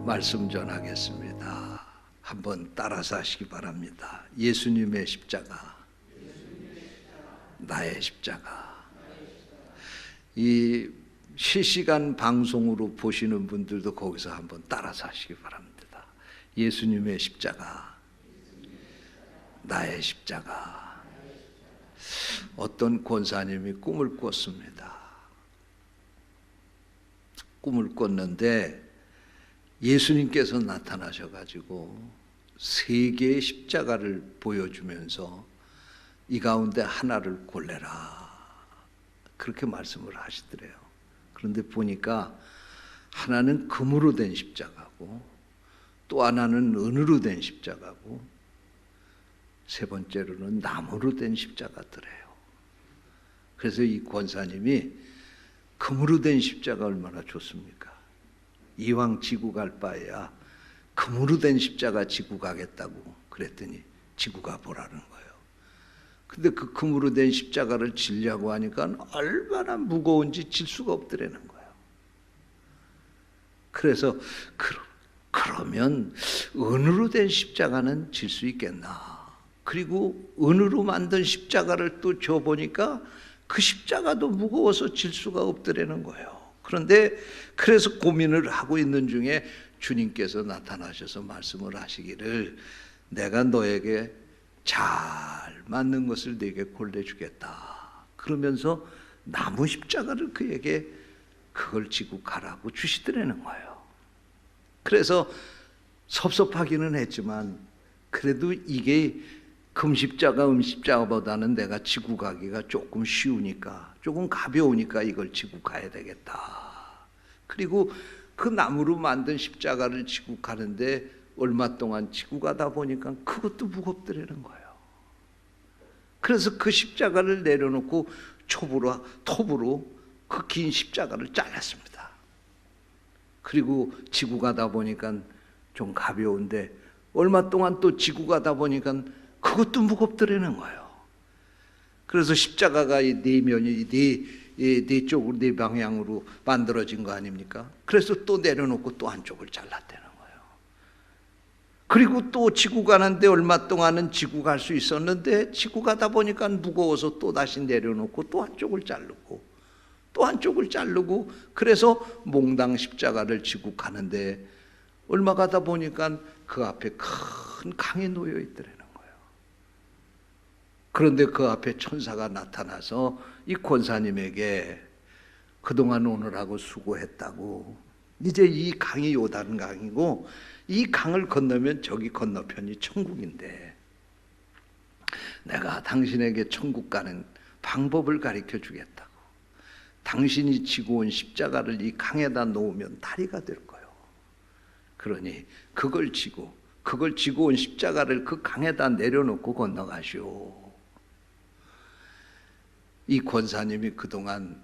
말씀 전하겠습니다. 한번 따라서 하시기 바랍니다. 예수님의 십자가, 나의 십자가. 이 실시간 방송으로 보시는 분들도 거기서 한번 따라서 하시기 바랍니다. 예수님의 십자가, 나의 십자가. 어떤 권사님이 꿈을 꿨습니다. 꿈을 꿨는데 예수님께서 나타나셔가지고 세 개의 십자가를 보여주면서 이 가운데 하나를 골라라, 그렇게 말씀을 하시더래요. 그런데 보니까 하나는 금으로 된 십자가고, 또 하나는 은으로 된 십자가고, 세 번째로는 나무로 된 십자가더래요. 그래서 이 권사님이 금으로 된 십자가 얼마나 좋습니까? 이왕 지고 갈 바에야 금으로 된 십자가 지고 가겠다고 그랬더니 지고 가보라는 거예요. 근데 그 금으로 된 십자가를 지려고 하니까 얼마나 무거운지 질 수가 없더라는 거예요. 그래서 그러면 은으로 된 십자가는 질 수 있겠나? 그리고 은으로 만든 십자가를 또 줘보니까 그 십자가도 무거워서 질 수가 없더라는 거예요. 그런데 그래서 고민을 하고 있는 중에 주님께서 나타나셔서 말씀을 하시기를, 내가 너에게 잘 맞는 것을 네게 골라주겠다. 그러면서 나무 십자가를 그에게 그걸 지고 가라고 주시더라는 거예요. 그래서 섭섭하기는 했지만 그래도 이게 금십자가 음십자가보다는 내가 지고 가기가 조금 쉬우니까, 조금 가벼우니까 이걸 지고 가야 되겠다. 그리고 그 나무로 만든 십자가를 지고 가는데 얼마 동안 지고 가다 보니까 그것도 무겁더라는 거예요. 그래서 그 십자가를 내려놓고 톱으로 그 긴 십자가를 잘랐습니다. 그리고 지고 가다 보니까 좀 가벼운데 얼마 동안 또 지고 가다 보니까 그것도 무겁더라는 거예요. 그래서 십자가가 이 네 면이 네 쪽으로, 네 방향으로 만들어진 거 아닙니까? 그래서 또 내려놓고 또 한쪽을 잘랐다는 거예요. 그리고 또 지고 가는데 얼마 동안은 지고 갈 수 있었는데 지고 가다 보니까 무거워서 또 다시 내려놓고 또 한쪽을 자르고 또 한쪽을 자르고, 그래서 몽당 십자가를 지고 가는데 얼마 가다 보니까 그 앞에 큰 강이 놓여 있더라는 거예요. 그런데 그 앞에 천사가 나타나서 이 권사님에게 그동안 오느라고 수고했다고, 이제 이 강이 요단강이고 이 강을 건너면 저기 건너편이 천국인데 내가 당신에게 천국 가는 방법을 가르쳐 주겠다고, 당신이 지고 온 십자가를 이 강에다 놓으면 다리가 될 거예요. 그러니 그걸 지고 온 십자가를 그 강에다 내려놓고 건너가시오. 이 권사님이 그동안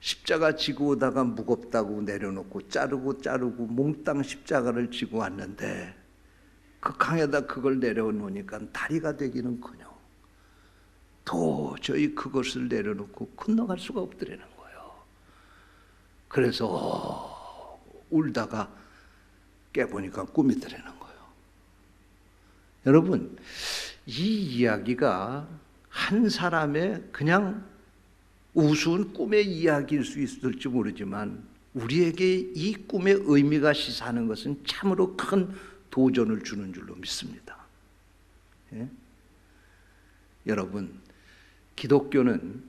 십자가 지고 오다가 무겁다고 내려놓고 자르고 몽땅 십자가를 지고 왔는데 그 강에다 그걸 내려놓으니까 다리가 되기는커녕 도저히 그것을 내려놓고 건너갈 수가 없더라는 거예요. 그래서 울다가 깨보니까 꿈이더라는 거예요. 여러분, 이 이야기가 한 사람의 그냥 우스운 꿈의 이야기일 수 있을지 모르지만 우리에게 이 꿈의 의미가 시사하는 것은 참으로 큰 도전을 주는 줄로 믿습니다. 예? 여러분, 기독교는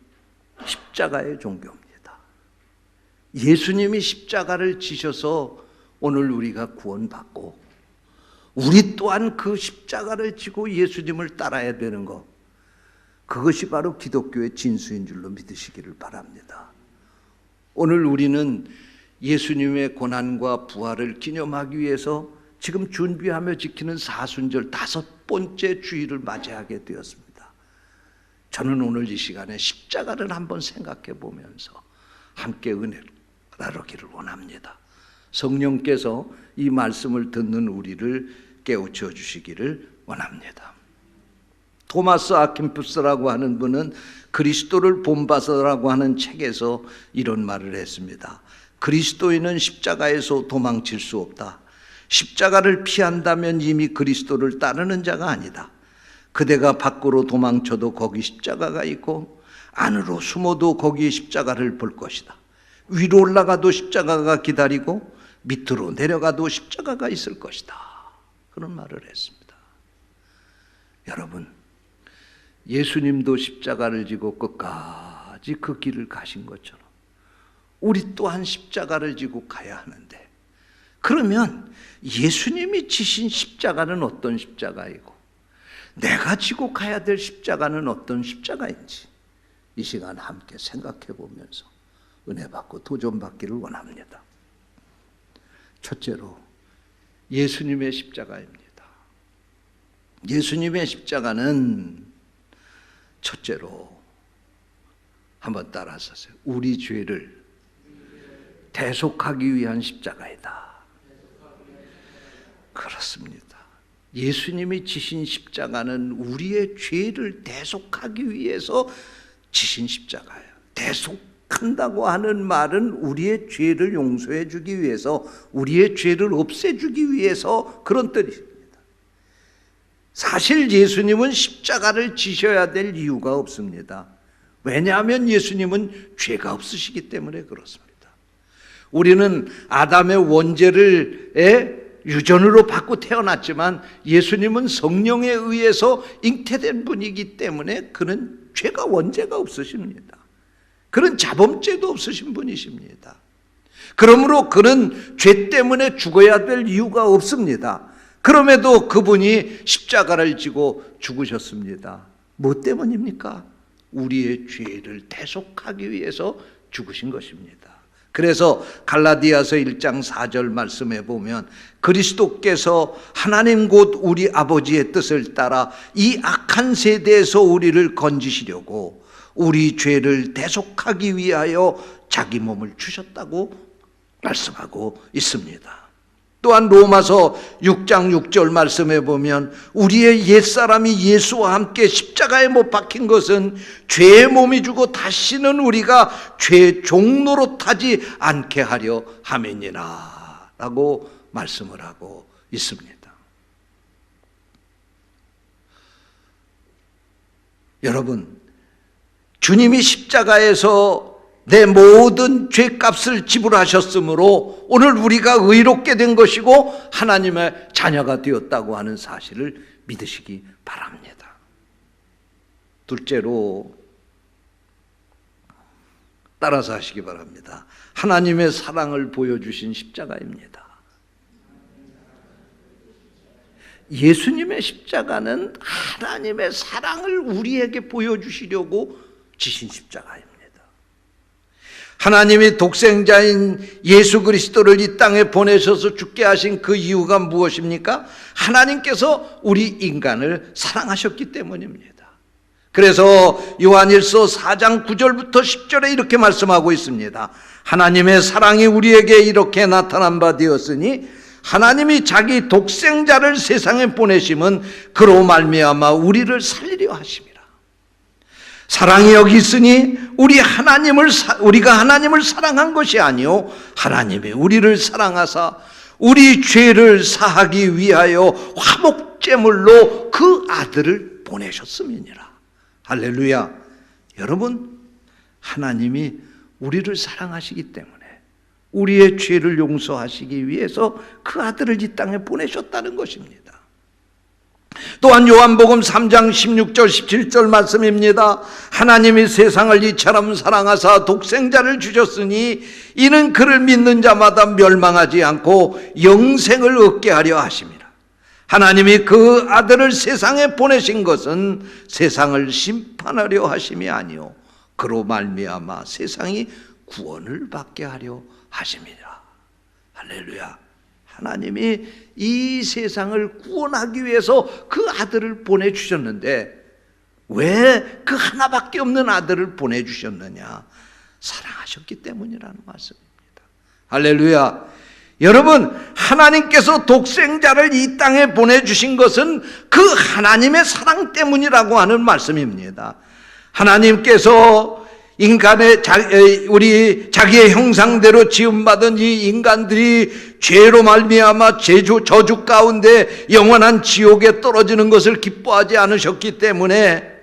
십자가의 종교입니다. 예수님이 십자가를 지셔서 오늘 우리가 구원받고 우리 또한 그 십자가를 지고 예수님을 따라야 되는 것, 그것이 바로 기독교의 진수인 줄로 믿으시기를 바랍니다. 오늘 우리는 예수님의 고난과 부활을 기념하기 위해서 지금 준비하며 지키는 사순절 5번째 주일을 맞이하게 되었습니다. 저는 오늘 이 시간에 십자가를 한번 생각해 보면서 함께 은혜를 나누기를 원합니다. 성령께서 이 말씀을 듣는 우리를 깨우쳐 주시기를 원합니다. 토마스 아킨푸스라고 하는 분은 그리스도를 본받으라고 하는 책에서 이런 말을 했습니다. 그리스도인은 십자가에서 도망칠 수 없다. 십자가를 피한다면 이미 그리스도를 따르는 자가 아니다. 그대가 밖으로 도망쳐도 거기 십자가가 있고 안으로 숨어도 거기에 십자가를 볼 것이다. 위로 올라가도 십자가가 기다리고 밑으로 내려가도 십자가가 있을 것이다. 그런 말을 했습니다. 여러분, 예수님도 십자가를 지고 끝까지 그 길을 가신 것처럼 우리 또한 십자가를 지고 가야 하는데, 그러면 예수님이 지신 십자가는 어떤 십자가이고 내가 지고 가야 될 십자가는 어떤 십자가인지 이 시간 함께 생각해 보면서 은혜 받고 도전받기를 원합니다. 첫째로 예수님의 십자가입니다. 예수님의 십자가는 첫째로 한번 따라서 하세요. 우리 죄를 대속하기 위한 십자가이다. 그렇습니다. 예수님이 지신 십자가는 우리의 죄를 대속하기 위해서 지신 십자가예요. 대속한다고 하는 말은 우리의 죄를 용서해 주기 위해서, 우리의 죄를 없애주기 위해서 그런 뜻입니다. 사실 예수님은 십자가를 지셔야 될 이유가 없습니다. 왜냐하면 예수님은 죄가 없으시기 때문에 그렇습니다. 우리는 아담의 원죄를 유전으로 받고 태어났지만 예수님은 성령에 의해서 잉태된 분이기 때문에 그는 죄가 원죄가 없으십니다. 그는 자범죄도 없으신 분이십니다. 그러므로 그는 죄 때문에 죽어야 될 이유가 없습니다. 그럼에도 그분이 십자가를 지고 죽으셨습니다. 뭐 때문입니까? 우리의 죄를 대속하기 위해서 죽으신 것입니다. 그래서 갈라디아서 1장 4절 말씀에 보면 그리스도께서 하나님 곧 우리 아버지의 뜻을 따라 이 악한 세대에서 우리를 건지시려고 우리 죄를 대속하기 위하여 자기 몸을 주셨다고 말씀하고 있습니다. 또한 로마서 6장 6절 말씀에 보면 우리의 옛사람이 예수와 함께 십자가에 못 박힌 것은 죄의 몸이 주고 다시는 우리가 죄의 종노로 타지 않게 하려 함이니라 라고 말씀을 하고 있습니다. 여러분, 주님이 십자가에서 내 모든 죄값을 지불하셨으므로 오늘 우리가 의롭게 된 것이고 하나님의 자녀가 되었다고 하는 사실을 믿으시기 바랍니다. 둘째로 따라서 하시기 바랍니다. 하나님의 사랑을 보여주신 십자가입니다. 예수님의 십자가는 하나님의 사랑을 우리에게 보여주시려고 지신 십자가입니다. 하나님이 독생자인 예수 그리스도를 이 땅에 보내셔서 죽게 하신 그 이유가 무엇입니까? 하나님께서 우리 인간을 사랑하셨기 때문입니다. 그래서 요한일서 4장 9절부터 10절에 이렇게 말씀하고 있습니다. 하나님의 사랑이 우리에게 이렇게 나타난 바 되었으니 하나님이 자기 독생자를 세상에 보내심은 그로 말미암아 우리를 살리려 하심이라. 사랑이 여기 있으니 우리가 하나님을 사랑한 것이 아니요 하나님이 우리를 사랑하사 우리 죄를 사하기 위하여 화목제물로 그 아들을 보내셨음이니라. 할렐루야. 여러분, 하나님이 우리를 사랑하시기 때문에 우리의 죄를 용서하시기 위해서 그 아들을 이 땅에 보내셨다는 것입니다. 또한 요한복음 3장 16절 17절 말씀입니다. 하나님이 세상을 이처럼 사랑하사 독생자를 주셨으니 이는 그를 믿는 자마다 멸망하지 않고 영생을 얻게 하려 하심이라. 하나님이 그 아들을 세상에 보내신 것은 세상을 심판하려 하심이 아니요 그로 말미암아 세상이 구원을 받게 하려 하심이라. 할렐루야. 하나님이 이 세상을 구원하기 위해서 그 아들을 보내주셨는데 왜 그 하나밖에 없는 아들을 보내주셨느냐? 사랑하셨기 때문이라는 말씀입니다. 할렐루야. 여러분, 하나님께서 독생자를 이 땅에 보내주신 것은 그 하나님의 사랑 때문이라고 하는 말씀입니다. 하나님께서 우리 자기의 형상대로 지음받은 이 인간들이 죄로 말미암아 저주 가운데 영원한 지옥에 떨어지는 것을 기뻐하지 않으셨기 때문에,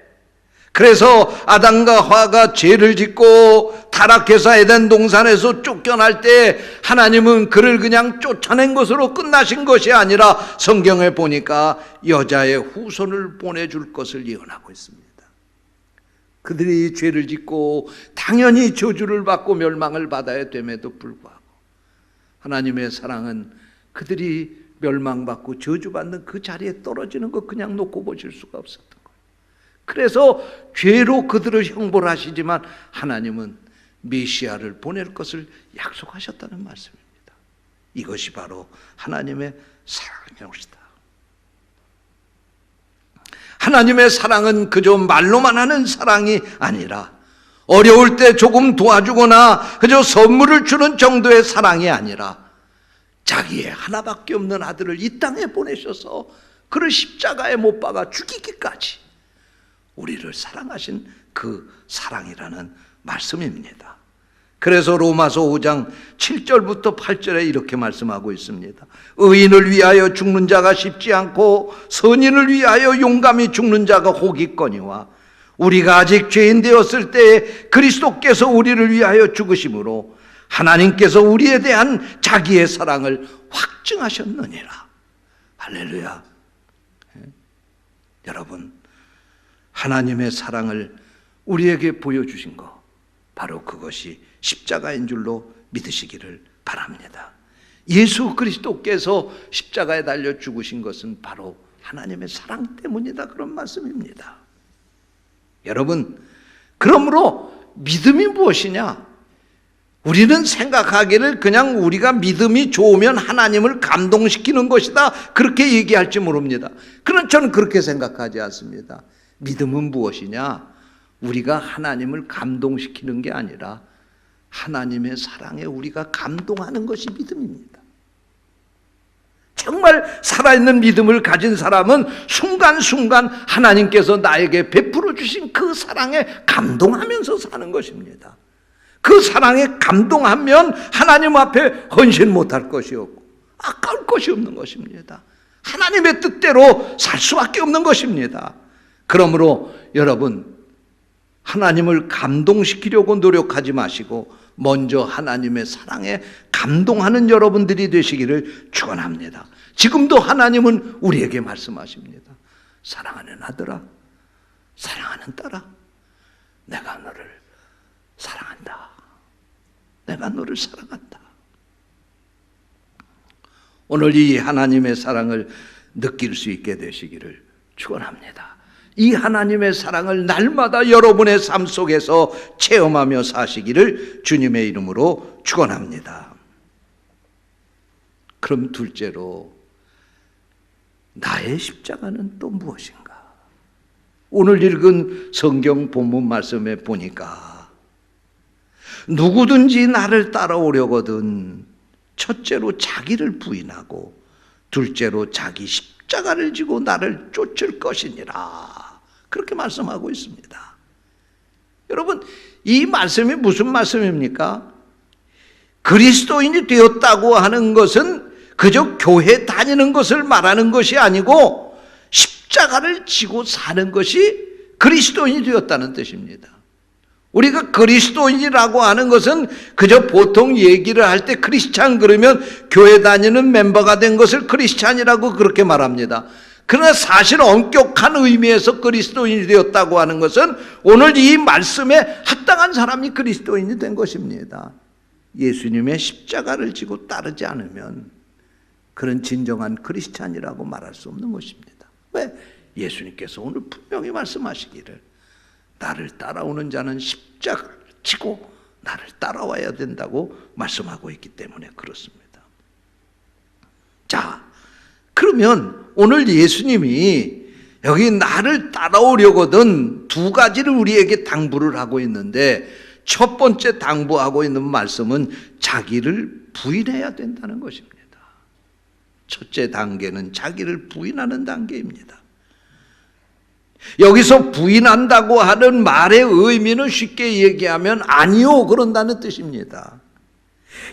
그래서 아담과 하와가 죄를 짓고 타락해서 에덴 동산에서 쫓겨날 때 하나님은 그를 그냥 쫓아낸 것으로 끝나신 것이 아니라 성경에 보니까 여자의 후손을 보내줄 것을 예언하고 있습니다. 그들이 죄를 짓고 당연히 저주를 받고 멸망을 받아야 됨에도 불구하고 하나님의 사랑은 그들이 멸망받고 저주받는 그 자리에 떨어지는 거 그냥 놓고 보실 수가 없었던 거예요. 그래서 죄로 그들을 형벌하시지만 하나님은 메시아를 보낼 것을 약속하셨다는 말씀입니다. 이것이 바로 하나님의 사랑의 것이다. 하나님의 사랑은 그저 말로만 하는 사랑이 아니라, 어려울 때 조금 도와주거나 그저 선물을 주는 정도의 사랑이 아니라, 자기의 하나밖에 없는 아들을 이 땅에 보내셔서 그를 십자가에 못 박아 죽이기까지 우리를 사랑하신 그 사랑이라는 말씀입니다. 그래서 로마서 5장 7절부터 8절에 이렇게 말씀하고 있습니다. 의인을 위하여 죽는 자가 쉽지 않고 선인을 위하여 용감히 죽는 자가 혹이거니와 우리가 아직 죄인 되었을 때에 그리스도께서 우리를 위하여 죽으심으로 하나님께서 우리에 대한 자기의 사랑을 확증하셨느니라. 할렐루야. 여러분, 하나님의 사랑을 우리에게 보여주신 것, 바로 그것이 십자가인 줄로 믿으시기를 바랍니다. 예수 그리스도께서 십자가에 달려 죽으신 것은 바로 하나님의 사랑 때문이다, 그런 말씀입니다. 여러분, 그러므로 믿음이 무엇이냐? 우리는 생각하기를 그냥 우리가 믿음이 좋으면 하나님을 감동시키는 것이다, 그렇게 얘기할지 모릅니다. 그러나 저는 그렇게 생각하지 않습니다. 믿음은 무엇이냐? 우리가 하나님을 감동시키는 게 아니라 하나님의 사랑에 우리가 감동하는 것이 믿음입니다. 정말 살아있는 믿음을 가진 사람은 순간순간 하나님께서 나에게 베풀어 주신 그 사랑에 감동하면서 사는 것입니다. 그 사랑에 감동하면 하나님 앞에 헌신 못할 것이 없고 아까울 것이 없는 것입니다. 하나님의 뜻대로 살 수밖에 없는 것입니다. 그러므로 여러분, 하나님을 감동시키려고 노력하지 마시고 먼저 하나님의 사랑에 감동하는 여러분들이 되시기를 축원합니다. 지금도 하나님은 우리에게 말씀하십니다. 사랑하는 아들아, 사랑하는 딸아, 내가 너를 사랑한다. 내가 너를 사랑한다. 오늘 이 하나님의 사랑을 느낄 수 있게 되시기를 축원합니다. 이 하나님의 사랑을 날마다 여러분의 삶 속에서 체험하며 사시기를 주님의 이름으로 축원합니다. 그럼 둘째로, 나의 십자가는 또 무엇인가? 오늘 읽은 성경 본문 말씀에 보니까 누구든지 나를 따라오려거든 첫째로 자기를 부인하고 둘째로 자기 십자가를 지고 나를 쫓을 것이니라, 그렇게 말씀하고 있습니다. 여러분, 이 말씀이 무슨 말씀입니까? 그리스도인이 되었다고 하는 것은 그저 교회 다니는 것을 말하는 것이 아니고 십자가를 지고 사는 것이 그리스도인이 되었다는 뜻입니다. 우리가 그리스도인이라고 하는 것은 그저 보통 얘기를 할 때 크리스찬 그러면 교회 다니는 멤버가 된 것을 크리스찬이라고 그렇게 말합니다. 그러나 사실 엄격한 의미에서 그리스도인이 되었다고 하는 것은 오늘 이 말씀에 합당한 사람이 그리스도인이 된 것입니다. 예수님의 십자가를 지고 따르지 않으면 그런 진정한 크리스찬이라고 말할 수 없는 것입니다. 왜? 예수님께서 오늘 분명히 말씀하시기를 나를 따라오는 자는 십자가를 지고 나를 따라와야 된다고 말씀하고 있기 때문에 그렇습니다. 자, 그러면 오늘 예수님이 여기 나를 따라오려거든 두 가지를 우리에게 당부를 하고 있는데, 첫 번째 당부하고 있는 말씀은 자기를 부인해야 된다는 것입니다. 첫째 단계는 자기를 부인하는 단계입니다. 여기서 부인한다고 하는 말의 의미는 쉽게 얘기하면 아니요 그런다는 뜻입니다.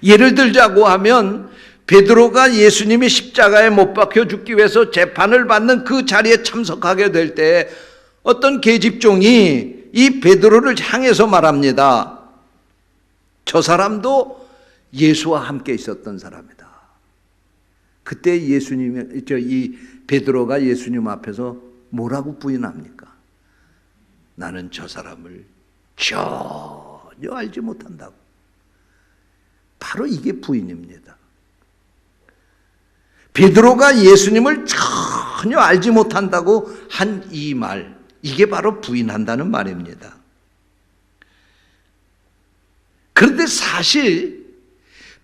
예를 들자고 하면 베드로가 예수님이 십자가에 못 박혀 죽기 위해서 재판을 받는 그 자리에 참석하게 될 때 어떤 계집종이 이 베드로를 향해서 말합니다. 저 사람도 예수와 함께 있었던 사람이다. 그때 이 베드로가 예수님 앞에서 뭐라고 부인합니까? 나는 저 사람을 전혀 알지 못한다고. 바로 이게 부인입니다. 베드로가 예수님을 전혀 알지 못한다고 한 이 말, 이게 바로 부인한다는 말입니다. 그런데 사실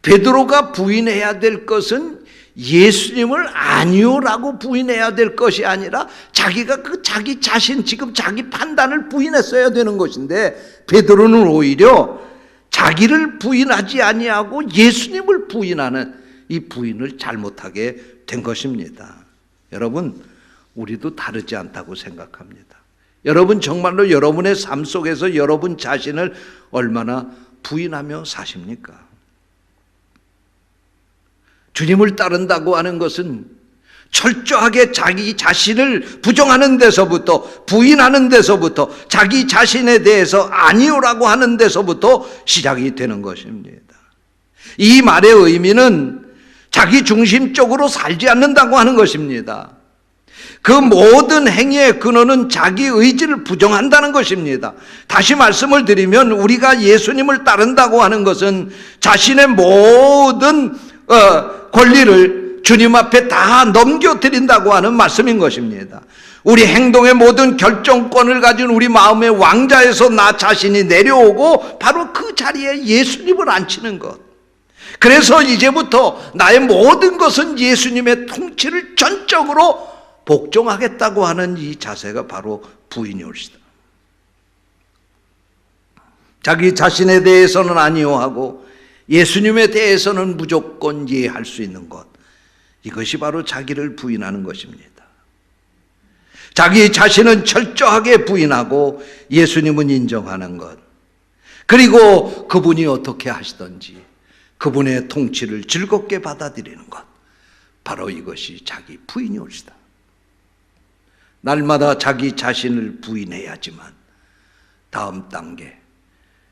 베드로가 부인해야 될 것은 예수님을 아니요라고 부인해야 될 것이 아니라 자기가 자기 자신, 지금 자기 판단을 부인했어야 되는 것인데 베드로는 오히려 자기를 부인하지 아니하고 예수님을 부인하는 이 부인을 잘못하게 된 것입니다. 여러분, 우리도 다르지 않다고 생각합니다. 여러분 정말로 여러분의 삶 속에서 여러분 자신을 얼마나 부인하며 사십니까? 주님을 따른다고 하는 것은 철저하게 자기 자신을 부정하는 데서부터, 부인하는 데서부터, 자기 자신에 대해서 아니요라고 하는 데서부터 시작이 되는 것입니다. 이 말의 의미는 자기 중심적으로 살지 않는다고 하는 것입니다. 그 모든 행위의 근원은 자기 의지를 부정한다는 것입니다. 다시 말씀을 드리면 우리가 예수님을 따른다고 하는 것은 자신의 모든 권리를 주님 앞에 다 넘겨드린다고 하는 말씀인 것입니다. 우리 행동의 모든 결정권을 가진 우리 마음의 왕자에서 나 자신이 내려오고 바로 그 자리에 예수님을 앉히는 것. 그래서 이제부터 나의 모든 것은 예수님의 통치를 전적으로 복종하겠다고 하는 이 자세가 바로 부인이옵니다. 자기 자신에 대해서는 아니요 하고 예수님에 대해서는 무조건 예할 수 있는 것, 이것이 바로 자기를 부인하는 것입니다. 자기 자신은 철저하게 부인하고 예수님은 인정하는 것, 그리고 그분이 어떻게 하시든지 그분의 통치를 즐겁게 받아들이는 것, 바로 이것이 자기 부인이옵니다. 날마다 자기 자신을 부인해야지만 다음 단계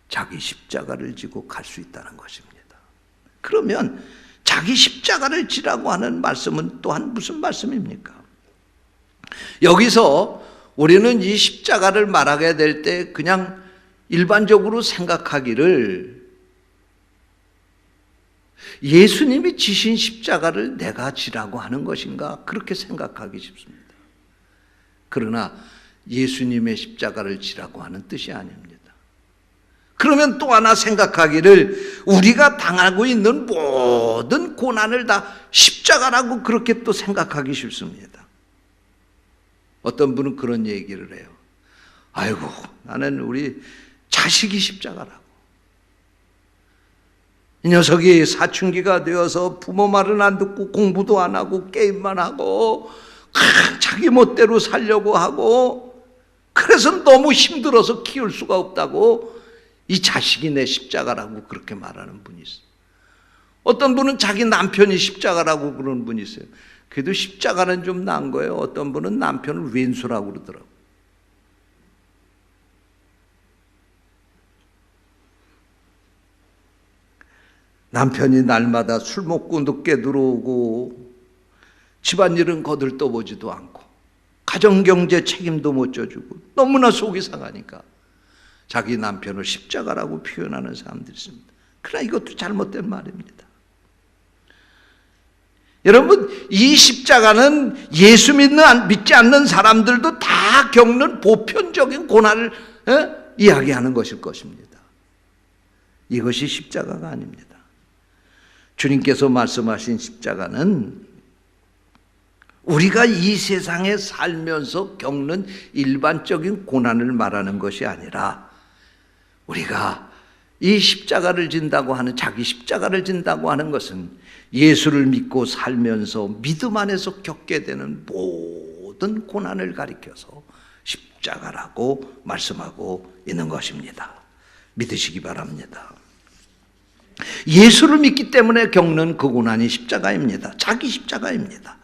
자기 십자가를 지고 갈 수 있다는 것입니다. 그러면 자기 십자가를 지라고 하는 말씀은 또한 무슨 말씀입니까? 여기서 우리는 이 십자가를 말하게 될 때 그냥 일반적으로 생각하기를 예수님이 지신 십자가를 내가 지라고 하는 것인가 그렇게 생각하기 쉽습니다. 그러나 예수님의 십자가를 지라고 하는 뜻이 아닙니다. 그러면 또 하나 생각하기를 우리가 당하고 있는 모든 고난을 다 십자가라고 그렇게 또 생각하기 쉽습니다. 어떤 분은 그런 얘기를 해요. 아이고, 나는 우리 자식이 십자가라고. 이 녀석이 사춘기가 되어서 부모 말은 안 듣고 공부도 안 하고 게임만 하고 자기 멋대로 살려고 하고 그래서 너무 힘들어서 키울 수가 없다고 이 자식이 내 십자가라고 그렇게 말하는 분이 있어요. 어떤 분은 자기 남편이 십자가라고 그러는 분이 있어요. 그래도 십자가는 좀 나은 거예요. 어떤 분은 남편을 왼수라고 그러더라고요. 남편이 날마다 술 먹고 늦게 들어오고 집안일은 거들떠보지도 않고 가정경제 책임도 못 져주고 너무나 속이 상하니까 자기 남편을 십자가라고 표현하는 사람들이 있습니다. 그러나 이것도 잘못된 말입니다. 여러분, 이 십자가는 예수 믿지 않는 사람들도 다 겪는 보편적인 고난을 이야기하는 것일 것입니다. 이것이 십자가가 아닙니다. 주님께서 말씀하신 십자가는 우리가 이 세상에 살면서 겪는 일반적인 고난을 말하는 것이 아니라 우리가 이 십자가를 진다고 하는, 자기 십자가를 진다고 하는 것은 예수를 믿고 살면서 믿음 안에서 겪게 되는 모든 고난을 가리켜서 십자가라고 말씀하고 있는 것입니다. 믿으시기 바랍니다. 예수를 믿기 때문에 겪는 그 고난이 십자가입니다. 자기 십자가입니다.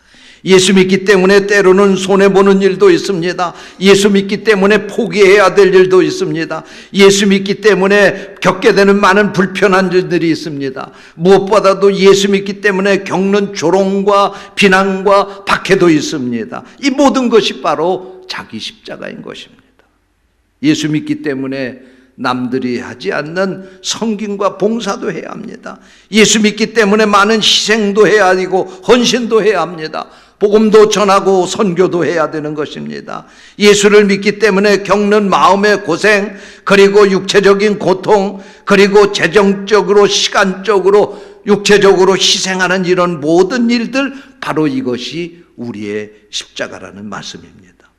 예수 믿기 때문에 때로는 손해보는 일도 있습니다. 예수 믿기 때문에 포기해야 될 일도 있습니다. 예수 믿기 때문에 겪게 되는 많은 불편한 일들이 있습니다. 무엇보다도 예수 믿기 때문에 겪는 조롱과 비난과 박해도 있습니다. 이 모든 것이 바로 자기 십자가인 것입니다. 예수 믿기 때문에 남들이 하지 않는 섬김과 봉사도 해야 합니다. 예수 믿기 때문에 많은 희생도 해야 하고 헌신도 해야 합니다. 복음도 전하고 선교도 해야 되는 것입니다. 예수를 믿기 때문에 겪는 마음의 고생, 그리고 육체적인 고통, 그리고 재정적으로, 시간적으로, 육체적으로 희생하는 이런 모든 일들, 바로 이것이 우리의 십자가라는 말씀입니다.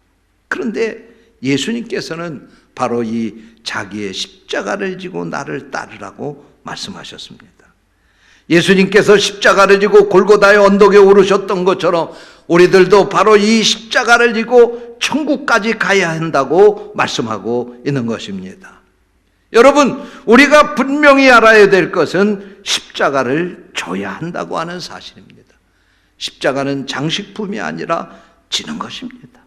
그런데 예수님께서는 바로 이 자기의 십자가를 지고 나를 따르라고 말씀하셨습니다. 예수님께서 십자가를 지고 골고다의 언덕에 오르셨던 것처럼 우리들도 바로 이 십자가를 지고 천국까지 가야 한다고 말씀하고 있는 것입니다. 여러분, 우리가 분명히 알아야 될 것은 십자가를 져야 한다고 하는 사실입니다. 십자가는 장식품이 아니라 지는 것입니다.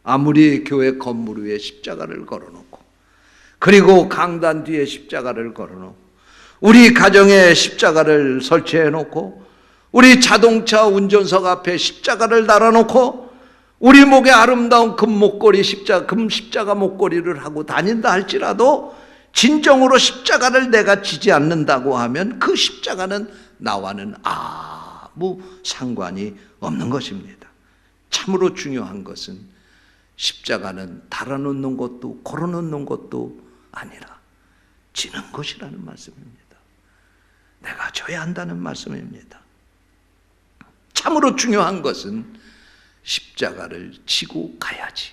아무리 교회 건물 위에 십자가를 걸어놓고, 그리고 강단 뒤에 십자가를 걸어놓고, 우리 가정에 십자가를 설치해놓고, 우리 자동차 운전석 앞에 십자가를 달아놓고, 우리 목에 아름다운 금 십자가 목걸이를 하고 다닌다 할지라도 진정으로 십자가를 내가 지지 않는다고 하면 그 십자가는 나와는 아무 상관이 없는 것입니다. 참으로 중요한 것은 십자가는 달아놓는 것도 걸어놓는 것도 아니라 지는 것이라는 말씀입니다. 내가 져야 한다는 말씀입니다. 참으로 중요한 것은 십자가를 지고 가야지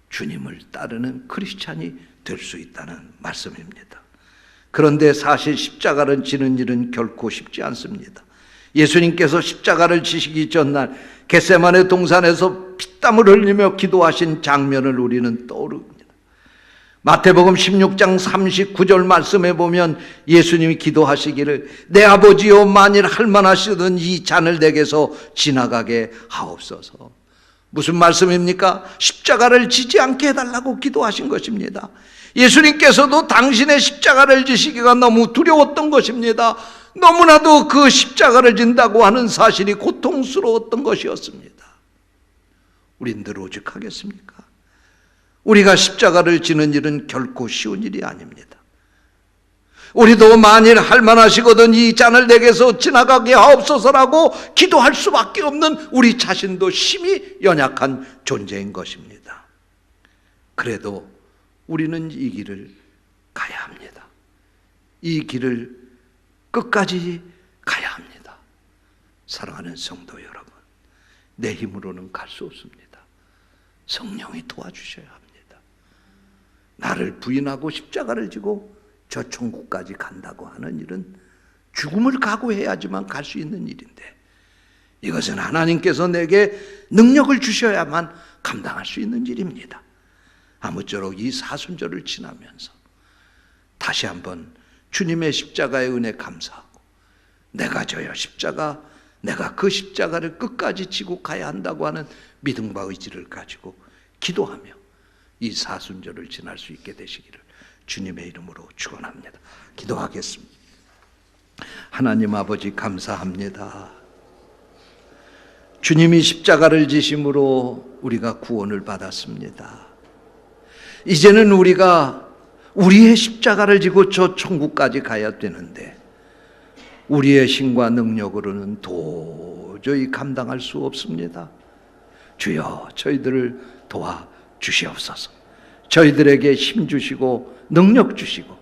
주님을 따르는 크리스찬이 될 수 있다는 말씀입니다. 그런데 사실 십자가를 지는 일은 결코 쉽지 않습니다. 예수님께서 십자가를 지시기 전날 겟세마네 동산에서 피땀을 흘리며 기도하신 장면을 우리는 떠오릅니다. 마태복음 16장 39절 말씀에 보면 예수님이 기도하시기를 내 아버지여 만일 할만하시던 이 잔을 내게서 지나가게 하옵소서. 무슨 말씀입니까? 십자가를 지지 않게 해달라고 기도하신 것입니다. 예수님께서도 당신의 십자가를 지시기가 너무 두려웠던 것입니다. 너무나도 그 십자가를 진다고 하는 사실이 고통스러웠던 것이었습니다. 우린들 오직 하겠습니까? 우리가 십자가를 지는 일은 결코 쉬운 일이 아닙니다. 우리도 만일 할만하시거든 이 잔을 내게서 지나가게 하옵소서라고 기도할 수밖에 없는 우리 자신도 심히 연약한 존재인 것입니다. 그래도 우리는 이 길을 가야 합니다. 이 길을 끝까지 가야 합니다. 사랑하는 성도 여러분, 내 힘으로는 갈 수 없습니다. 성령이 도와주셔야 합니다. 나를 부인하고 십자가를 지고 저 천국까지 간다고 하는 일은 죽음을 각오해야지만 갈 수 있는 일인데, 이것은 하나님께서 내게 능력을 주셔야만 감당할 수 있는 일입니다. 아무쪼록 이 사순절을 지나면서 다시 한번 주님의 십자가의 은혜 감사하고, 내가 져야 십자가, 내가 그 십자가를 끝까지 지고 가야 한다고 하는 믿음과 의지를 가지고 기도하며 이 사순절을 지날 수 있게 되시기를 주님의 이름으로 축원합니다. 기도하겠습니다. 하나님 아버지 감사합니다. 주님이 십자가를 지심으로 우리가 구원을 받았습니다. 이제는 우리가 우리의 십자가를 지고 저 천국까지 가야 되는데 우리의 힘과 능력으로는 도저히 감당할 수 없습니다. 주여, 저희들을 도와주시옵소서. 저희들에게 힘 주시고 능력 주시고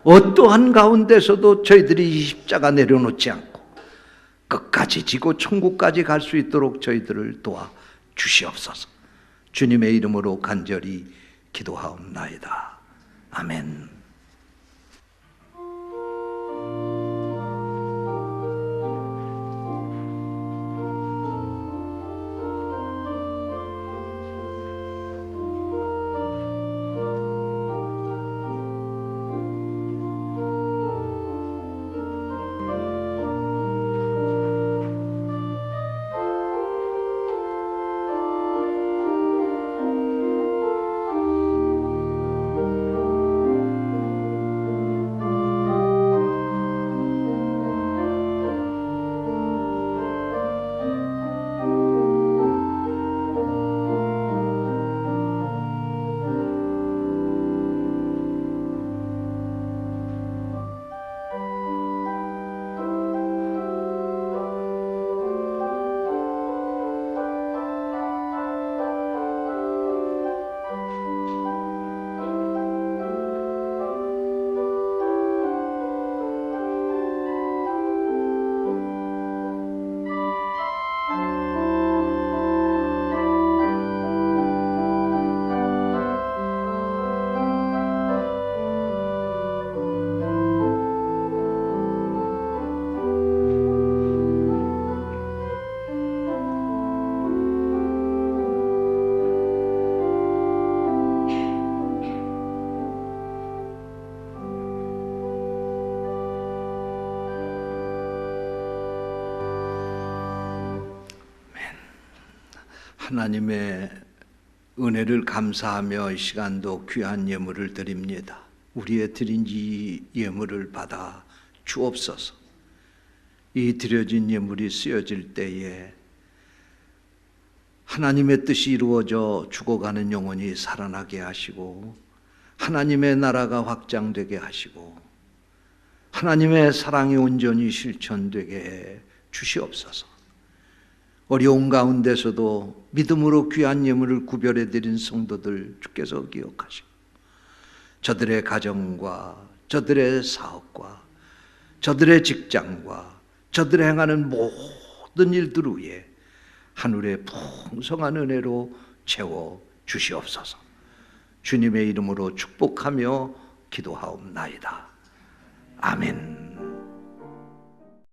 어떠한 가운데서도 저희들이 이 십자가 내려놓지 않고 끝까지 지고 천국까지 갈 수 있도록 저희들을 도와주시옵소서. 주님의 이름으로 간절히 기도하옵나이다. 아멘. 하나님의 은혜를 감사하며 이 시간도 귀한 예물을 드립니다. 우리의 드린 이 예물을 받아 주옵소서. 이 드려진 예물이 쓰여질 때에 하나님의 뜻이 이루어져 죽어가는 영혼이 살아나게 하시고 하나님의 나라가 확장되게 하시고 하나님의 사랑이 온전히 실천되게 해 주시옵소서. 어려운 가운데서도 믿음으로 귀한 예물을 구별해 드린 성도들 주께서 기억하시고 저들의 가정과 저들의 사업과 저들의 직장과 저들의 행하는 모든 일들 위에 하늘의 풍성한 은혜로 채워 주시옵소서. 주님의 이름으로 축복하며 기도하옵나이다. 아멘.